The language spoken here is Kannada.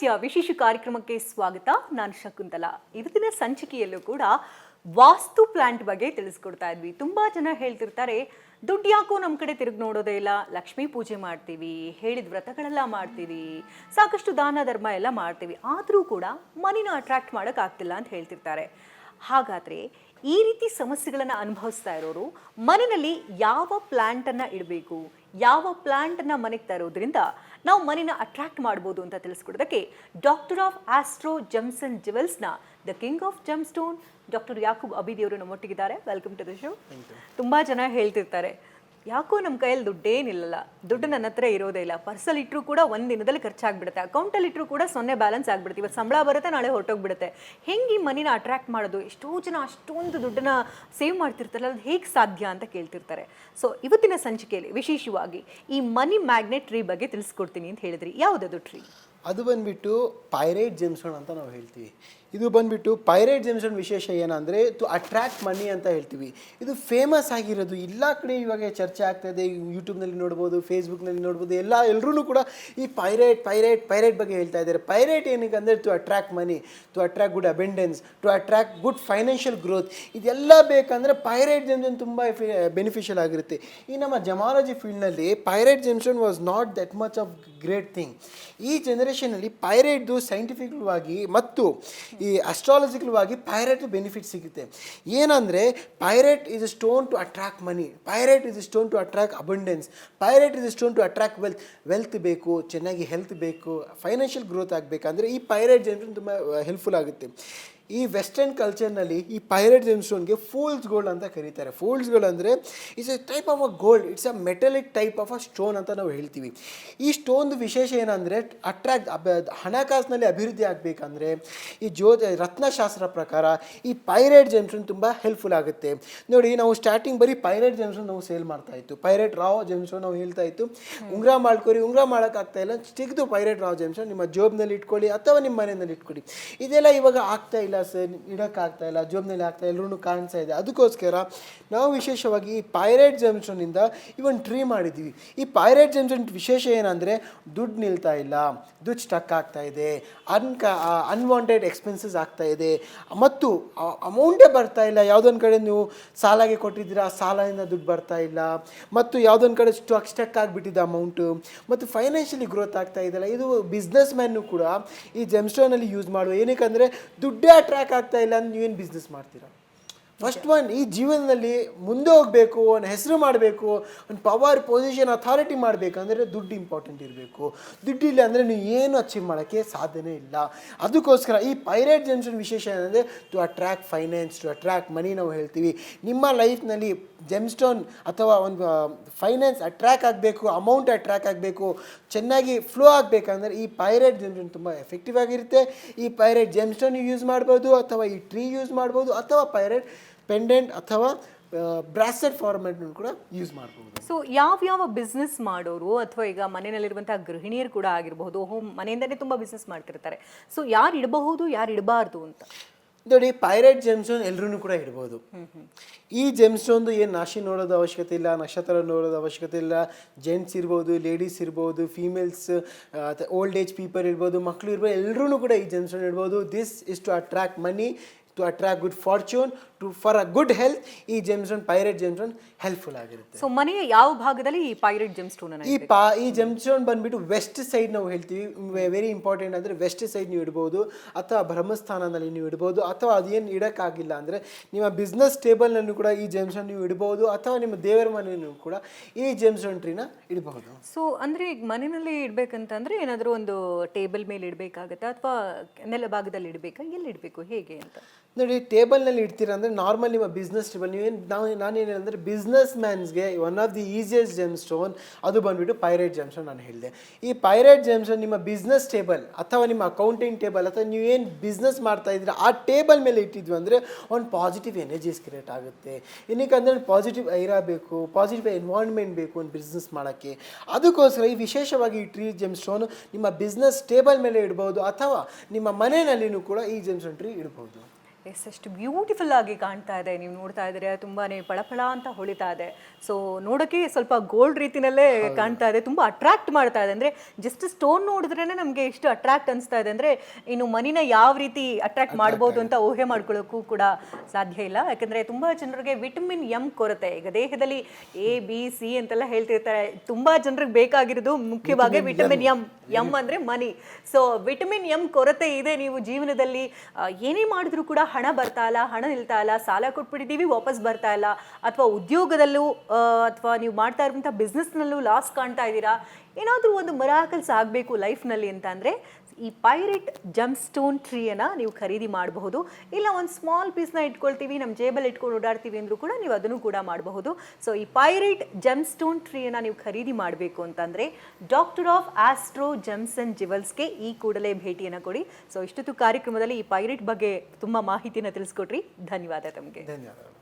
ರಹಸ್ಯ ವಿಶೇಷ ಕಾರ್ಯಕ್ರಮಕ್ಕೆ ಸ್ವಾಗತ. ನಾನು ಶಕುಂತಲಾ. ಇವತ್ತಿನ ಸಂಚಿಕೆಯಲ್ಲೂ ಕೂಡ ವಾಸ್ತು ಪ್ಲಾಂಟ್ ಬಗ್ಗೆ ತಿಳಿಸ್ಕೊಡ್ತಾ ಇದ್ವಿ. ತುಂಬಾ ಜನ ಹೇಳ್ತಿರ್ತಾರೆ, ದುಡ್ಡು ಯಾಕೋ ನಮ್ಮ ಕಡೆ ತಿರುಗಿ ನೋಡೋದೇ ಇಲ್ಲ, ಲಕ್ಷ್ಮೀ ಪೂಜೆ ಮಾಡ್ತೀವಿ, ಹೇಳಿದ ವ್ರತಗಳೆಲ್ಲ ಮಾಡ್ತೀವಿ, ಸಾಕಷ್ಟು ದಾನ ಧರ್ಮ ಎಲ್ಲ ಮಾಡ್ತೀವಿ, ಆದರೂ ಕೂಡ ಮನಿನ ಅಟ್ರಾಕ್ಟ್ ಮಾಡೋಕ್ಕಾಗ್ತಿಲ್ಲ ಅಂತ ಹೇಳ್ತಿರ್ತಾರೆ. ಹಾಗಾದರೆ ಈ ರೀತಿ ಸಮಸ್ಯೆಗಳನ್ನು ಅನುಭವಿಸ್ತಾ ಇರೋರು ಮನೆಯಲ್ಲಿ ಯಾವ ಪ್ಲಾಂಟನ್ನು ಇಡಬೇಕು, ಯಾವ ಪ್ಲಾಂಟನ್ನು ಮನೆಗೆ ತರೋದ್ರಿಂದ ನಾವು ಮನೆನ ಅಟ್ರಾಕ್ಟ್ ಮಾಡ್ಬೋದು ಅಂತ ತಿಳಿಸ್ಕೊಡೋದಕ್ಕೆ doctor of astro gems and ಜ್ಯುವೆಲ್ಸ್ನ the king of gem stone doctor Yakub Abidi ಅವರು ನಮ್ಮೊಟ್ಟಿಗಿದ್ದಾರೆ. Welcome to the show. ತುಂಬ ಜನ ಹೇಳ್ತಿರ್ತಾರೆ, ಯಾಕೋ ನಮ್ಮ ಕೈಯಲ್ಲಿ ದುಡ್ಡೇನಿಲ್ಲಲ್ಲ, ದುಡ್ಡು ನನ್ನ ಹತ್ರ ಇರೋದೇ ಇಲ್ಲ, ಪರ್ಸಲ್ಲಿ ಇಟ್ಟರು ಕೂಡ ಒಂದು ದಿನದಲ್ಲಿ ಖರ್ಚಾಗ್ಬಿಡುತ್ತೆ, ಅಕೌಂಟಲ್ಲಿ ಇಟ್ಟರು ಕೂಡ 0 ಬ್ಯಾಲೆನ್ಸ್ ಆಗಿಬಿಡುತ್ತೆ, ಇವತ್ತು ಸಂಬಳ ಬರುತ್ತೆ ನಾಳೆ ಹೊರಟೋಗ್ಬಿಡುತ್ತೆ, ಹೆಂಗೆ ಈ ಮನಿನ ಅಟ್ರಾಕ್ಟ್ ಮಾಡೋದು, ಎಷ್ಟೋ ಜನ ಅಷ್ಟೊಂದು ದುಡ್ಡನ್ನ ಸೇವ್ ಮಾಡ್ತಿರ್ತಾರಲ್ಲ, ಅದು ಹೇಗೆ ಸಾಧ್ಯ ಅಂತ ಕೇಳ್ತಿರ್ತಾರೆ. ಸೊ ಇವತ್ತಿನ ಸಂಚಿಕೆಯಲ್ಲಿ ವಿಶೇಷವಾಗಿ ಈ ಮನಿ ಮ್ಯಾಗ್ನೆಟ್ ಟ್ರೀ ಬಗ್ಗೆ ತಿಳಿಸ್ಕೊಡ್ತೀನಿ ಅಂತ ಹೇಳಿದ್ರಿ. ಯಾವುದದು ಟ್ರೀ? ಅದು ಬಂದುಬಿಟ್ಟು ಪೈರೇಟ್ ಜೆಮ್ಸ್ಟೋನ್ ಅಂತ ನಾವು ಹೇಳ್ತೀವಿ. ಇದು ಬಂದುಬಿಟ್ಟು ಪೈರೇಟ್ ಜೆಮ್ಸ್ಟೋನ್ ವಿಶೇಷ ಏನಂದರೆ ಟು ಅಟ್ರ್ಯಾಕ್ಟ್ ಮನಿ ಅಂತ ಹೇಳ್ತೀವಿ. ಇದು ಫೇಮಸ್ ಆಗಿರೋದು ಎಲ್ಲ ಕಡೆ ಇವಾಗ ಚರ್ಚೆ ಆಗ್ತಾಯಿದೆ. ಯೂಟ್ಯೂಬ್ನಲ್ಲಿ ನೋಡ್ಬೋದು, ಫೇಸ್ಬುಕ್ನಲ್ಲಿ ನೋಡ್ಬೋದು, ಎಲ್ಲರೂ ಕೂಡ ಈ ಪೈರೇಟ್ ಬಗ್ಗೆ ಹೇಳ್ತಾ ಇದ್ದಾರೆ. ಪೈರೇಟ್ ಏನಕ್ಕೆ ಅಂದರೆ to attract money, to attract good abundance, to attract good financial growth, ಇದೆಲ್ಲ ಬೇಕಂದರೆ ಪೈರೇಟ್ ಜೆಮ್ಸ್ಟೋನ್ ತುಂಬ ಬೆನಿಫಿಷಿಯಲ್ ಆಗಿರುತ್ತೆ. ಈ ನಮ್ಮ ಜಮಾಲಜಿ ಫೀಲ್ಡ್ನಲ್ಲಿ pyrite gemstone was not that much of great thing. ಈ ಜನರೇಷನಲ್ಲಿ ಪೈರೇಟ್ದು ಸೈಂಟಿಫಿಕಲ್ವಾಗಿ ಮತ್ತು ಈ ಅಸ್ಟ್ರಾಲಜಿಕಲ್ವಾಗಿ ಪೈರೇಟ್ ಬೆನಿಫಿಟ್ ಸಿಗುತ್ತೆ. ಏನಂದರೆ pyrite is a stone to attract money, pyrite is a stone to attract abundance, pyrite is a stone to attract wealth ಬೇಕು, ಚೆನ್ನಾಗಿ ಹೆಲ್ತ್ ಬೇಕು, ಫೈನಾನ್ಷಿಯಲ್ ಗ್ರೋತ್ ಆಗಬೇಕಂದ್ರೆ ಈ ಪೈರೇಟ್ ಜೆಮ್ಸ್ಟೋನ್ ತುಂಬ ಹೆಲ್ಪ್ಫುಲ್ ಆಗುತ್ತೆ. ಈ ವೆಸ್ಟರ್ನ್ ಕಲ್ಚರ್ನಲ್ಲಿ ಈ ಪೈರೇಟ್ ಜೆಮ್ಸ್ಟೋನ್ಗೆ ಫೂಲ್ಸ್ ಗೋಲ್ಡ್ ಅಂತ ಕರೀತಾರೆ. ಫೂಲ್ಸ್ ಗೋಲ್ಡ್ ಅಂದರೆ it's A type of a gold, it's a metallic type of a stone ಅಂತ ನಾವು ಹೇಳ್ತೀವಿ. ಈ ಸ್ಟೋನ್ದು ವಿಶೇಷ ಏನಂದರೆ ಹಣಕಾಸಿನಲ್ಲಿ ಅಭಿವೃದ್ಧಿ ಆಗಬೇಕಂದ್ರೆ ಈ ರತ್ನಶಾಸ್ತ್ರ ಪ್ರಕಾರ ಈ ಪೈರೇಟ್ ಜೆಮ್ಸ್ಟೋನ್ ತುಂಬ ಹೆಲ್ಪ್ಫುಲ್ ಆಗುತ್ತೆ. ನೋಡಿ, ನಾವು ಸ್ಟಾರ್ಟಿಂಗ್ ಬರೀ ಪೈರೇಟ್ ಜೆಮ್ಸ್ಟೋನ್ ನಾವು ಸೇಲ್ ಮಾಡ್ತಾ ಇತ್ತು, ಪೈರೇಟ್ ರಾವ್ ಜೆಮ್ಸ್ಟೋನ್ ನಾವು ಹೇಳ್ತಾ ಇತ್ತು, ಉಂಗುರ ಮಾಡ್ಕೊರಿ, ಉಂಗುರ ಮಾಡೋಕ್ಕಾಗ್ತಾ ಇಲ್ಲ, ತೆಗೆದು ಪೈರೇಟ್ ರಾವ್ ಜೆಮ್ಸ್ಟೋನ್ ನಿಮ್ಮ ಜೋಬ್ನಲ್ಲಿ ಇಟ್ಕೊಳ್ಳಿ ಅಥವಾ ನಿಮ್ಮ ಮನೆಯಲ್ಲಿ ಇಟ್ಕೊಳ್ಳಿ. ಇದೆಲ್ಲ ಇವಾಗ ಆಗ್ತಾ ಇಲ್ಲ ಸರ್, ಇಡೋಕ್ಕಾಗ್ತಾ ಇಲ್ಲ, ಜೋಬ್ನಲ್ಲಿ ಆಗ್ತಾ ಎಲ್ಲರೂ ಕಾಣಿಸ್ತಾ ಇದೆ. ಅದಕ್ಕೋಸ್ಕರ ನಾವು ವಿಶೇಷವಾಗಿ ಈ ಪೈರೇಟ್ ಜೆಮ್ಸ್ಟೋನಿಂದ ಇವನ್ ಟ್ರೀ ಮಾಡಿದ್ದೀವಿ. ಈ ಪೈರೇಟ್ ಜೆಮ್ಸ್ಟೋನ್ ವಿಶೇಷ ಏನಂದರೆ ದುಡ್ಡು ನಿಲ್ತಾ ಇಲ್ಲ, ದುಡ್ಡು ಸ್ಟಕ್ ಆಗ್ತಾ ಇದೆ, ಅನ್ವಾಂಟೆಡ್ ಎಕ್ಸ್ಪೆನ್ಸಸ್ ಆಗ್ತಾ ಇದೆ, ಮತ್ತು ಅಮೌಂಟೇ ಬರ್ತಾ ಇಲ್ಲ. ಯಾವುದೊಂದು ಕಡೆ ನೀವು ಸಾಲಾಗೆ ಕೊಟ್ಟಿದ್ದೀರಾ, ಸಾಲದಿಂದ ದುಡ್ಡು ಬರ್ತಾ ಇಲ್ಲ, ಮತ್ತು ಯಾವುದೊಂದು ಕಡೆ ಸ್ಟಕ್ ಆಗಿಬಿಟ್ಟಿದೆ ಅಮೌಂಟು, ಮತ್ತು ಫೈನಾನ್ಷಿಯಲಿ ಗ್ರೋತ್ ಆಗ್ತಾ ಇದೆಯಲ್ಲ. ಇದು ಬಿಸ್ನೆಸ್ ಮ್ಯಾನ್ನು ಕೂಡ ಈ ಜೆಮ್ಸ್ಟೋನಲ್ಲಿ ಯೂಸ್ ಮಾಡುವ. ಏನಕ್ಕೆ ದುಡ್ಡೇ ಅಟ್ರ್ಯಾಕ್ಟ್ ಆಗ್ತಾ ಇಲ್ಲ ಅಂದ್ರೆ ನೀವೇನು ಬಿಸ್ನೆಸ್ ಮಾಡ್ತೀರಾ? ಫಸ್ಟ್ ಒನ್, ಈ ಜೀವನದಲ್ಲಿ ಮುಂದೆ ಹೋಗಬೇಕು, ಒಂದು ಹೆಸರು ಮಾಡಬೇಕು, ಒಂದು ಪವರ್, ಪೊಸಿಷನ್, ಅಥಾರಿಟಿ ಮಾಡಬೇಕಂದ್ರೆ ದುಡ್ಡು ಇಂಪಾರ್ಟೆಂಟ್ ಇರಬೇಕು. ದುಡ್ಡಿಲ್ಲ ಅಂದರೆ ನೀವು ಏನು ಅಚೀವ್ ಮಾಡೋಕ್ಕೆ ಸಾಧ್ಯನೇ ಇಲ್ಲ. ಅದಕ್ಕೋಸ್ಕರ ಈ ಪೈರೇಟ್ ಜೆಮ್ಸ್ಟೋನ್ ವಿಶೇಷ ಏನಂದರೆ to attract finance, to attract money ನಾವು ಹೇಳ್ತೀವಿ. ನಿಮ್ಮ ಲೈಫ್ನಲ್ಲಿ ಜೆಮ್ಸ್ಟೋನ್ ಅಥವಾ ಒಂದು ಫೈನಾನ್ಸ್ ಅಟ್ರ್ಯಾಕ್ಟ್ ಆಗಬೇಕು, ಅಮೌಂಟ್ ಅಟ್ರ್ಯಾಕ್ಟ್ ಆಗಬೇಕು, ಚೆನ್ನಾಗಿ ಫ್ಲೋ ಆಗಬೇಕಂದ್ರೆ ಈ ಪೈರೇಟ್ ಜೆಮ್ಸ್ಟೋನ್ ತುಂಬ ಎಫೆಕ್ಟಿವ್ ಆಗಿರುತ್ತೆ. ಈ ಪೈರೇಟ್ ಜೆಮ್ಸ್ಟೋನ್ ಯೂಸ್ ಮಾಡ್ಬೋದು, ಅಥವಾ ಈ ಟ್ರೀ ಯೂಸ್ ಮಾಡ್ಬೋದು, ಅಥವಾ ಪೈರೇಟ್ ಪೆಂಡೆಂಟ್ ಅಥವಾ ಬ್ರಾಸ್ಲೆಟ್ ಫಾರ್ಮೆಟ್ ಕೂಡ ಯೂಸ್ ಮಾಡ್ಬೋದು. ಸೊ ಯಾವ ಬಿಸ್ನೆಸ್ ಮಾಡೋರು ಅಥವಾ ಈಗ ಮನೆಯಲ್ಲಿರುವಂತಹ ಗೃಹಿಣಿಯರು ಕೂಡ ಆಗಿರಬಹುದು, ಮನೆಯಿಂದಲೇ ತುಂಬ ಬಿಸ್ನೆಸ್ ಮಾಡ್ತಿರ್ತಾರೆ, ಸೊ ಯಾರು ಇಡಬಹುದು, ಯಾರು ಇಡಬಾರ್ದು ಅಂತ? ನೋಡಿ, ಪೈರೇಟ್ ಜೆಮ್ಸ್ಟೋನ್ ಎಲ್ಲರೂ ಕೂಡ ಇಡ್ಬೋದು. ಈ ಜೆಮ್ಸ್ಟೋನ್ದು ಏನು ರಾಶಿ ನೋಡೋದು ಅವಶ್ಯಕತೆ ಇಲ್ಲ, ನಕ್ಷತ್ರ ನೋಡೋದು ಅವಶ್ಯಕತೆ ಇಲ್ಲ. ಜೆಂಟ್ಸ್ ಇರ್ಬೋದು, ಲೇಡೀಸ್ ಇರ್ಬೋದು, ಫೀಮೇಲ್ಸ್, ಓಲ್ಡ್ ಏಜ್ ಪೀಪಲ್ ಇರ್ಬೋದು, ಮಕ್ಕಳು ಇರ್ಬೋದು, ಎಲ್ಲರೂ ಕೂಡ ಈ ಜೆಮ್ಸ್ಟೋನ್ ಇಡ್ಬೋದು. This is to attract money, to attract good fortune, for a good health. ಈ ಜೆಮ್ಸ್ಟೋನ್, ಪೈರೇಟ್ ಜೆಮ್ಸ್ಟೋನ್ ಹೆಲ್ಪ್ಫುಲ್ ಆಗಿರುತ್ತೆ. ಸೊ ಮನೆಯ ಯಾವ ಭಾಗದಲ್ಲಿ ಈ ಪೈರೇಟ್ ಜೆಮ್ಸ್ಟೋನ್ ಈ ಜೆಮ್ಸ್ಟೋನ್ ಬಂದ್ಬಿಟ್ಟು ವೆಸ್ಟ್ ಸೈಡ್ ನಾವು ಹೇಳ್ತೀವಿ. ವೆರಿ ಇಂಪಾರ್ಟೆಂಟ್ ಅಂದರೆ ವೆಸ್ಟ್ ಸೈಡ್ ನೀವು ಇಡ್ಬೋದು, ಅಥವಾ ಬ್ರಹ್ಮಸ್ಥಾನದಲ್ಲಿ ನೀವು ಇಡ್ಬೋದು, ಅಥವಾ ಅದೇನು ಇಡೋಕ್ಕಾಗಿಲ್ಲ ಅಂದರೆ ನಿಮ್ಮ ಬಿಸ್ನೆಸ್ ಟೇಬಲ್ನಲ್ಲೂ ಕೂಡ ಈ ಜೆಮ್ಸ್ಟೋನ್ ನೀವು ಇಡ್ಬೋದು, ಅಥವಾ ನಿಮ್ಮ ದೇವರ ಮನೆಯಲ್ಲೂ ಕೂಡ ಈ ಜೆಮ್ಸ್ಟೋನ್ ಟ್ರೀನ ಇಡಬಹುದು. ಸೊ ಅಂದರೆ ಈಗ ಮನೆಯಲ್ಲಿ ಇಡಬೇಕಂತಂದ್ರೆ ಏನಾದರೂ ಒಂದು ಟೇಬಲ್ ಮೇಲೆ ಇಡಬೇಕಾಗತ್ತಾ, ಅಥವಾ ನೆಲ ಭಾಗದಲ್ಲಿ ಇಡಬೇಕಾ, ಎಲ್ಲಿ ಇಡಬೇಕು, ಹೇಗೆ ಅಂತ? ನೋಡಿ, ಟೇಬಲ್ನಲ್ಲಿ ಇಡ್ತೀರಾ ಅಂದರೆ ನಾರ್ಮಲ್ ನಿಮ್ಮ ಬಿಸ್ನೆಸ್ ಟೇಬಲ್, ನಾನೇನು ಅಂದರೆ ಬಿಸ್ನೆಸ್ ಮ್ಯಾನ್ಸ್ಗೆ one of the easiest gemstone ಅದು ಬಂದುಬಿಟ್ಟು ಪೈರೇಟ್ ಜೆಮ್ಸ್ಟೋನ್ ನಾನು ಹೇಳಿದೆ. ಈ ಪೈರೇಟ್ ಜೆಮ್ಸ್ಟೋನ್ ನಿಮ್ಮ ಬಿಸ್ನೆಸ್ ಟೇಬಲ್ ಅಥವಾ ನಿಮ್ಮ ಅಕೌಂಟಿಂಗ್ ಟೇಬಲ್ ಅಥವಾ ನೀವೇನು ಬಿಸ್ನೆಸ್ ಮಾಡ್ತಾ ಇದ್ದೀರಾ ಆ ಟೇಬಲ್ ಮೇಲೆ ಇಟ್ಟಿದ್ವಿ ಅಂದರೆ ಒಂದು ಪಾಸಿಟಿವ್ ಎನರ್ಜೀಸ್ ಕ್ರಿಯೇಟ್ ಆಗುತ್ತೆ. ಏನಕ್ಕೆ ಅಂದರೆ ಪಾಸಿಟಿವ್ ಐರಾ ಬೇಕು, ಪಾಸಿಟಿವ್ ಎನ್ವೈರ್ನ್ಮೆಂಟ್ ಬೇಕು ಒಂದು ಬಿಸ್ನೆಸ್ ಮಾಡೋಕ್ಕೆ. ಅದಕ್ಕೋಸ್ಕರ ಈ ವಿಶೇಷವಾಗಿ ಈ ಟ್ರೀ ಜೆಮ್ಸ್ಟೋನ್ ನಿಮ್ಮ ಬಿಸ್ನೆಸ್ ಟೇಬಲ್ ಮೇಲೆ ಇಡ್ಬೋದು, ಅಥವಾ ನಿಮ್ಮ ಮನೆಯಲ್ಲಿನೂ ಕೂಡ ಈ ಜೆಮ್ಸ್ಟೋನ್ ಟ್ರೀ ಇಡ್ಬೋದು. ಎಸ್, ಎಷ್ಟು ಬ್ಯೂಟಿಫುಲ್ ಆಗಿ ಕಾಣ್ತಾ ಇದೆ. ನೀವು ನೋಡ್ತಾ ಇದ್ರೆ ತುಂಬಾನೇ ಪಳಪಳ ಅಂತ ಹೊಳಿತಾ ಇದೆ. ಸೊ ನೋಡೋಕೆ ಸ್ವಲ್ಪ ಗೋಲ್ಡ್ ರೀತಿನಲ್ಲೇ ಕಾಣ್ತಾ ಇದೆ, ತುಂಬಾ ಅಟ್ರಾಕ್ಟ್ ಮಾಡ್ತಾ ಇದೆ. ಅಂದ್ರೆ ಜಸ್ಟ್ ಸ್ಟೋನ್ ನೋಡಿದ್ರೇನೆ ನಮಗೆ ಎಷ್ಟು ಅಟ್ರಾಕ್ಟ್ ಅನಿಸ್ತಾ ಇದೆ ಅಂದ್ರೆ ಇನ್ನು ಮನಿನ ಯಾವ ರೀತಿ ಅಟ್ರಾಕ್ಟ್ ಮಾಡ್ಬೋದು ಅಂತ ಊಹೆ ಮಾಡ್ಕೊಳ್ಳೋಕ್ಕೂ ಕೂಡ ಸಾಧ್ಯ ಇಲ್ಲ. ಯಾಕಂದ್ರೆ ತುಂಬಾ ಜನರಿಗೆ ವಿಟಮಿನ್ ಎಂ ಕೊರತೆ, ಈಗ ದೇಹದಲ್ಲಿ A, B, C ಅಂತೆಲ್ಲ ಹೇಳ್ತಿರ್ತಾರೆ. ತುಂಬಾ ಜನರಿಗೆ ಬೇಕಾಗಿರೋದು ಮುಖ್ಯವಾಗಿ ವಿಟಮಿನ್ ಎಂ. ಎಂ ಅಂದ್ರೆ ಮನಿ. ಸೊ ವಿಟಮಿನ್ ಎಂ ಕೊರತೆ ಇದೆ, ನೀವು ಜೀವನದಲ್ಲಿ ಏನೇ ಮಾಡಿದ್ರು ಕೂಡ ಹಣ ಬರ್ತಾ ಇಲ್ಲ, ಹಣ ನಿಲ್ತಾ ಇಲ್ಲ, ಸಾಲ ಕೊಟ್ಬಿಟ್ಟಿದ್ದೀವಿ ವಾಪಸ್ ಬರ್ತಾ ಇಲ್ಲ, ಅಥವಾ ಉದ್ಯೋಗದಲ್ಲೂ ಅಥವಾ ನೀವು ಮಾಡ್ತಾ ಇರುವಂಥ ಬಿಸ್ನೆಸ್ನಲ್ಲೂ ಲಾಸ್ ಕಾಣ್ತಾ ಇದ್ದೀರಾ, ಏನಾದರೂ ಒಂದು ಮಿರಾಕಲ್ಸ್ ಆಗಬೇಕು ಲೈಫ್ನಲ್ಲಿ ಅಂತ ಅಂದರೆ ಈ ಪೈರೇಟ್ ಜಮ್ ಸ್ಟೋನ್ ಟ್ರೀಯನ್ನು ನೀವು ಖರೀದಿ ಮಾಡಬಹುದು. ಇಲ್ಲ ಒಂದು ಸ್ಮಾಲ್ ಪೀಸ್ನ ಇಟ್ಕೊಳ್ತೀವಿ, ನಮ್ಮ ಜೇಬಲ್ಲಿ ಇಟ್ಕೊಂಡು ಓಡಾಡ್ತೀವಿ ಅಂದರೂ ಕೂಡ ನೀವು ಅದನ್ನು ಕೂಡ ಮಾಡಬಹುದು. ಸೊ ಈ ಪೈರೇಟ್ ಜಮ್ ಸ್ಟೋನ್ ಟ್ರೀಯನ್ನು ನೀವು ಖರೀದಿ ಮಾಡಬೇಕು ಅಂತಂದರೆ doctor of astro gems and ಜ್ಯುವೆಲ್ಸ್ಗೆ ಈ ಕೂಡಲೇ ಭೇಟಿಯನ್ನು ಕೊಡಿ. ಸೊ ಇಷ್ಟೊತ್ತು ಕಾರ್ಯಕ್ರಮದಲ್ಲಿ ಈ ಪೈರೇಟ್ ಬಗ್ಗೆ ತುಂಬ ಮಾಹಿತಿಯನ್ನು ತಿಳಿಸ್ಕೊಟ್ರಿ. ಧನ್ಯವಾದ ತಮಗೆ. ಧನ್ಯವಾದಗಳು.